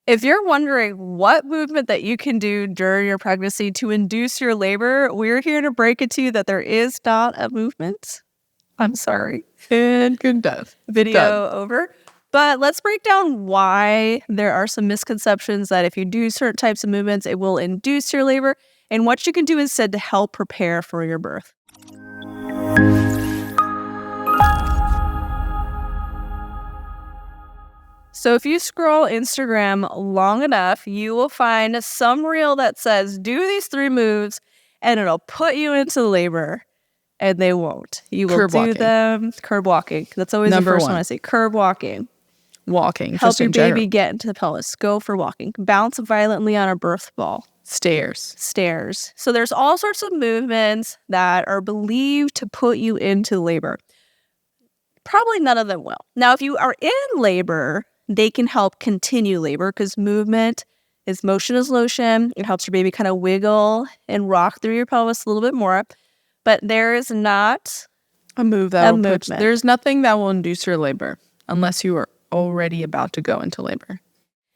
If you're wondering what movement that you can do during your pregnancy to induce your labor, we're here to break it to you that there is not a movement. I'm sorry. And good death. Video over. But let's break down why there are some misconceptions that if you do certain types of movements, it will induce your labor, and what you can do instead to help prepare for your birth. So if you scroll Instagram long enough, you will find some reel that says, do these 3 moves and it'll put you into labor. And they won't. You will do them. Curb walking. That's always the first one I say. Curb walking. Walking. Help your baby get into the pelvis. Go for walking. Bounce violently on a birth ball. Stairs. So there's all sorts of movements that are believed to put you into labor. Probably none of them will. Now, if you are in labor, they can help continue labor because movement is motion is lotion. It helps your baby kind of wiggle and rock through your pelvis a little bit more. But there is not a move that will push. There's nothing that will induce your labor unless you are already about to go into labor.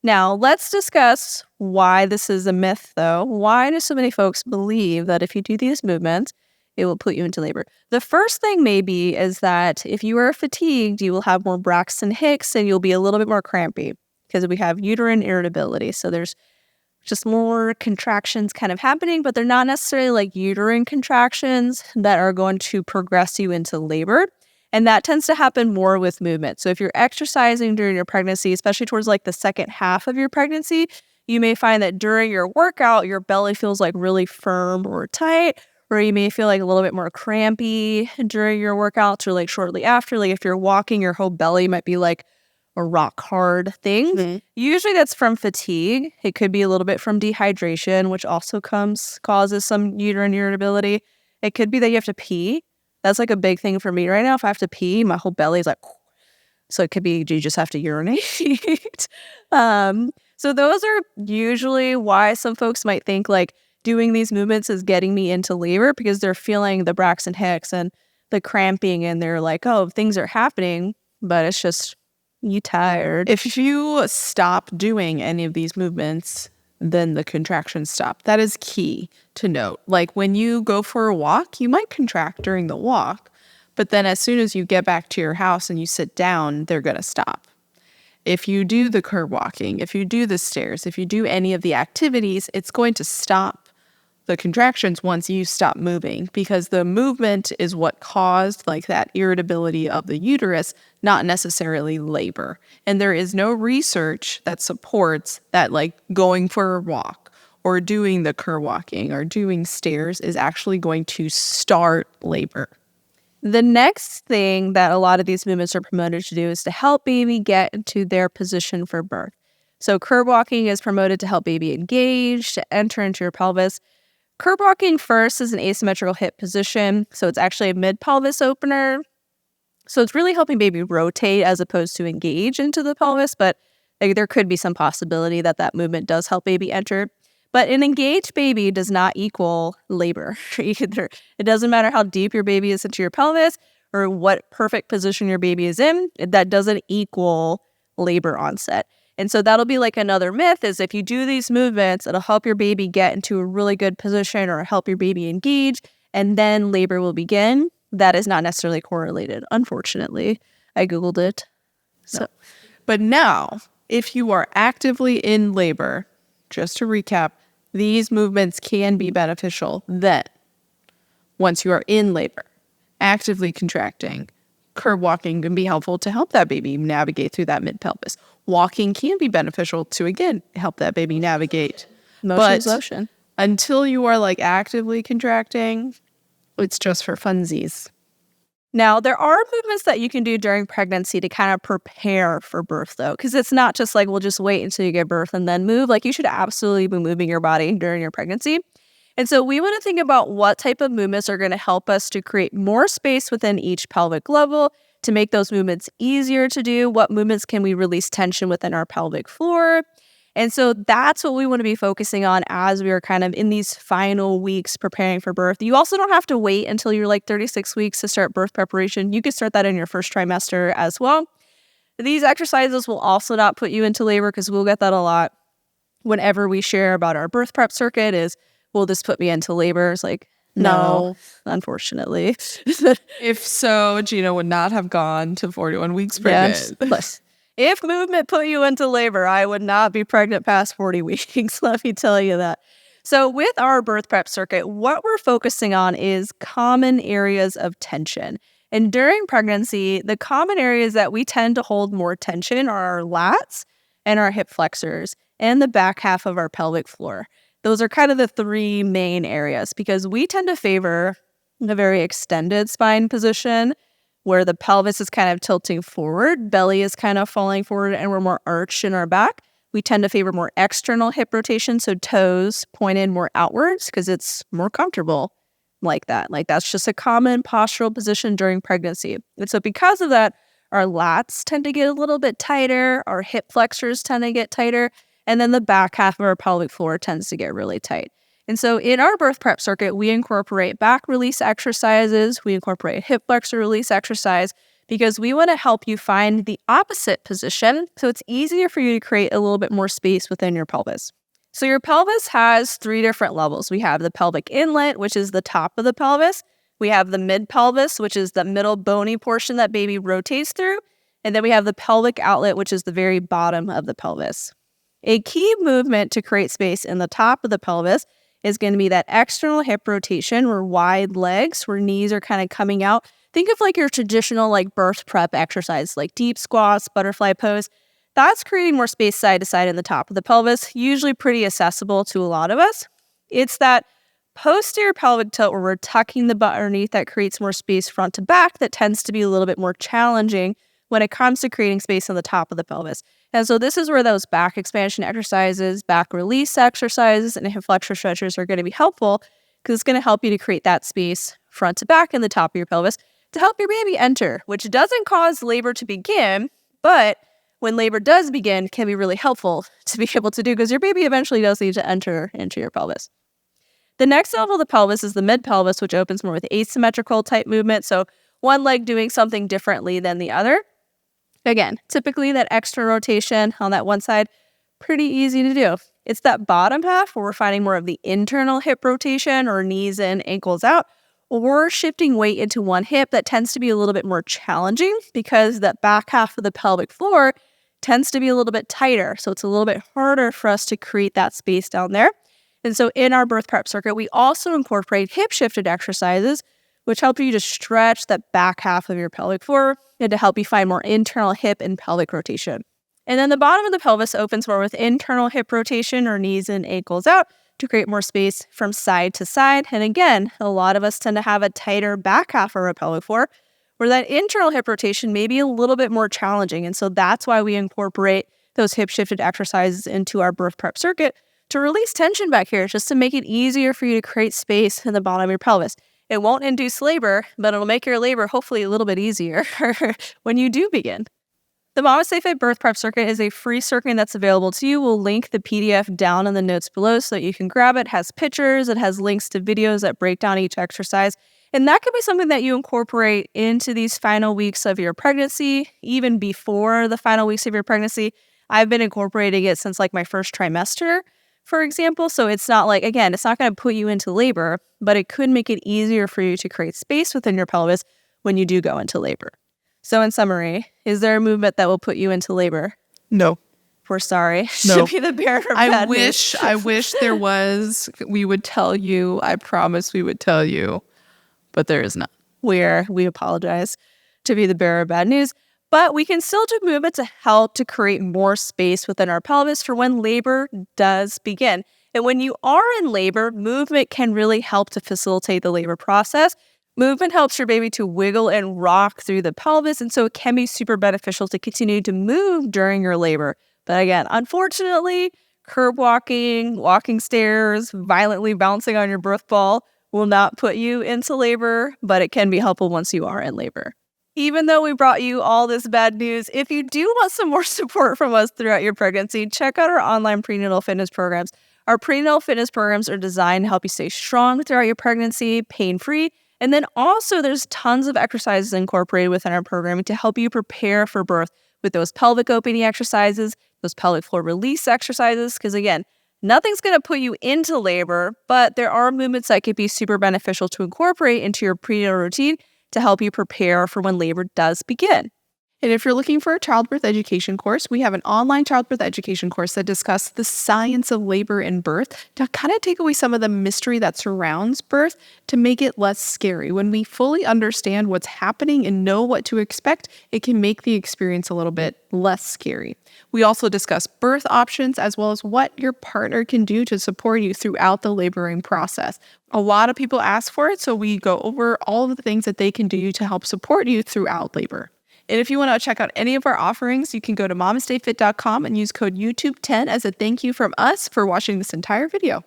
Now, let's discuss why this is a myth, though. Why do so many folks believe that if you do these movements, it will put you into labor? The first thing maybe is that if you are fatigued, you will have more Braxton Hicks and you'll be a little bit more crampy because we have uterine irritability. So there's just more contractions kind of happening, but they're not necessarily like uterine contractions that are going to progress you into labor. And that tends to happen more with movement. So if you're exercising during your pregnancy, especially towards like the second half of your pregnancy, you may find that during your workout, your belly feels like really firm or tight, or you may feel like a little bit more crampy during your workouts or like shortly after. Like if you're walking, your whole belly might be like a rock hard thing. Mm-hmm. Usually that's from fatigue. It could be a little bit from dehydration, which also causes some uterine irritability. It could be that you have to pee. That's like a big thing for me right now. If I have to pee, my whole belly is like, so it could be you just have to urinate. So those are usually why some folks might think like doing these movements is getting me into labor because they're feeling the Braxton Hicks and the cramping and they're like, oh, things are happening, but it's just you tired. If you stop doing any of these movements, then the contractions stop. That is key to note. Like when you go for a walk, you might contract during the walk, but then as soon as you get back to your house and you sit down, they're going to stop. If you do the curb walking, if you do the stairs, if you do any of the activities, it's going to stop the contractions once you stop moving because the movement is what caused like that irritability of the uterus, not necessarily labor. And there is no research that supports that like going for a walk or doing the curb walking or doing stairs is actually going to start labor. The next thing that a lot of these movements are promoted to do is to help baby get into their position for birth. So curb walking is promoted to help baby engage, to enter into your pelvis. Curb walking first is an asymmetrical hip position, so it's actually a mid-pelvis opener. So it's really helping baby rotate as opposed to engage into the pelvis, but there could be some possibility that that movement does help baby enter. But an engaged baby does not equal labor either. It doesn't matter how deep your baby is into your pelvis or what perfect position your baby is in, that doesn't equal labor onset. And so that'll be like another myth is if you do these movements, it'll help your baby get into a really good position or help your baby engage, and then labor will begin. That is not necessarily correlated, unfortunately. I Googled it. So, no. But now, if you are actively in labor, just to recap, these movements can be beneficial then, once you are in labor, actively contracting. Curb walking can be helpful to help that baby navigate through that mid-pelvis. Walking can be beneficial to, again, help that baby navigate. Motion is lotion. Until you are like actively contracting, it's just for funsies. Now, there are movements that you can do during pregnancy to kind of prepare for birth, though, because it's not just like, we'll just wait until you give birth and then move. Like, you should absolutely be moving your body during your pregnancy. And so we want to think about what type of movements are going to help us to create more space within each pelvic level to make those movements easier to do. What movements can we release tension within our pelvic floor? And so that's what we want to be focusing on as we are kind of in these final weeks preparing for birth. You also don't have to wait until you're like 36 weeks to start birth preparation. You can start that in your first trimester as well. These exercises will also not put you into labor, because we'll get that a lot whenever we share about our birth prep circuit is, will this put me into labor? It's like, no, unfortunately. If so, Gina would not have gone to 41 weeks pregnant. Yes. If movement put you into labor, I would not be pregnant past 40 weeks. Let me tell you that. So with our birth prep circuit, what we're focusing on is common areas of tension. And during pregnancy, the common areas that we tend to hold more tension are our lats and our hip flexors and the back half of our pelvic floor. Those are kind of the three main areas, because we tend to favor a very extended spine position where the pelvis is kind of tilting forward, belly is kind of falling forward, and we're more arched in our back. We tend to favor more external hip rotation, so toes pointed more outwards because it's more comfortable like that. Like, that's just a common postural position during pregnancy. And so because of that, our lats tend to get a little bit tighter, our hip flexors tend to get tighter, and then the back half of our pelvic floor tends to get really tight. And so in our birth prep circuit, we incorporate back release exercises, we incorporate hip flexor release exercise, because we want to help you find the opposite position so it's easier for you to create a little bit more space within your pelvis. So your pelvis has 3 different levels. We have the pelvic inlet, which is the top of the pelvis. We have the mid-pelvis, which is the middle bony portion that baby rotates through. And then we have the pelvic outlet, which is the very bottom of the pelvis. A key movement to create space in the top of the pelvis is going to be that external hip rotation, or wide legs, where knees are kind of coming out. Think of like your traditional like birth prep exercise, like deep squats, butterfly pose. That's creating more space side to side in the top of the pelvis, usually pretty accessible to a lot of us. It's that posterior pelvic tilt where we're tucking the butt underneath that creates more space front to back that tends to be a little bit more challenging when it comes to creating space on the top of the pelvis. And so this is where those back expansion exercises, back release exercises, and hip flexor stretches are going to be helpful, because it's going to help you to create that space front to back in the top of your pelvis to help your baby enter, which doesn't cause labor to begin, but when labor does begin, can be really helpful to be able to do, because your baby eventually does need to enter into your pelvis. The next level of the pelvis is the mid-pelvis, which opens more with asymmetrical type movement. So one leg doing something differently than the other. Again, typically that extra rotation on that one side, pretty easy to do. It's that bottom half where we're finding more of the internal hip rotation, or knees in, ankles out, or shifting weight into one hip that tends to be a little bit more challenging, because that back half of the pelvic floor tends to be a little bit tighter. So it's a little bit harder for us to create that space down there. And so in our birth prep circuit, we also incorporate hip shifted exercises, which help you to stretch that back half of your pelvic floor and to help you find more internal hip and pelvic rotation. And then the bottom of the pelvis opens more with internal hip rotation, or knees in, ankles out, to create more space from side to side. And again, a lot of us tend to have a tighter back half of our pelvic floor, where that internal hip rotation may be a little bit more challenging. And so that's why we incorporate those hip shifted exercises into our birth prep circuit to release tension back here, just to make it easier for you to create space in the bottom of your pelvis. It won't induce labor, but it'll make your labor hopefully a little bit easier when you do begin. The MamasteFit Birth Prep Circuit is a free circuit that's available to you. We'll link the PDF down in the notes below so that you can grab it. It has pictures, it has links to videos that break down each exercise. And that could be something that you incorporate into these final weeks of your pregnancy, even before the final weeks of your pregnancy. I've been incorporating it since like my first trimester, for example. So it's not like, again, it's not going to put you into labor, but it could make it easier for you to create space within your pelvis when you do go into labor. So in summary, is there a movement that will put you into labor? No. We're sorry. No. Should be the bearer of bad news. I wish there was. We would tell you. I promise we would tell you. But there is not. We apologize to be the bearer of bad news. But we can still do movement to help to create more space within our pelvis for when labor does begin. And when you are in labor, movement can really help to facilitate the labor process. Movement helps your baby to wiggle and rock through the pelvis, and so it can be super beneficial to continue to move during your labor. But again, unfortunately, curb walking, walking stairs, violently bouncing on your birth ball will not put you into labor, but it can be helpful once you are in labor. Even though we brought you all this bad news, if you do want some more support from us throughout your pregnancy, check out our online prenatal fitness programs. Our prenatal fitness programs are designed to help you stay strong throughout your pregnancy, pain-free. And then also there's tons of exercises incorporated within our programming to help you prepare for birth with those pelvic opening exercises, those pelvic floor release exercises, because again, nothing's going to put you into labor, but there are movements that could be super beneficial to incorporate into your prenatal routine to help you prepare for when labor does begin. And if you're looking for a childbirth education course, we have an online childbirth education course that discusses the science of labor and birth to kind of take away some of the mystery that surrounds birth to make it less scary. When we fully understand what's happening and know what to expect, it can make the experience a little bit less scary. We also discuss birth options as well as what your partner can do to support you throughout the laboring process. A lot of people ask for it, so we go over all of the things that they can do to help support you throughout labor. And if you want to check out any of our offerings, you can go to MamasteFit.com and use code YouTube10 as a thank you from us for watching this entire video.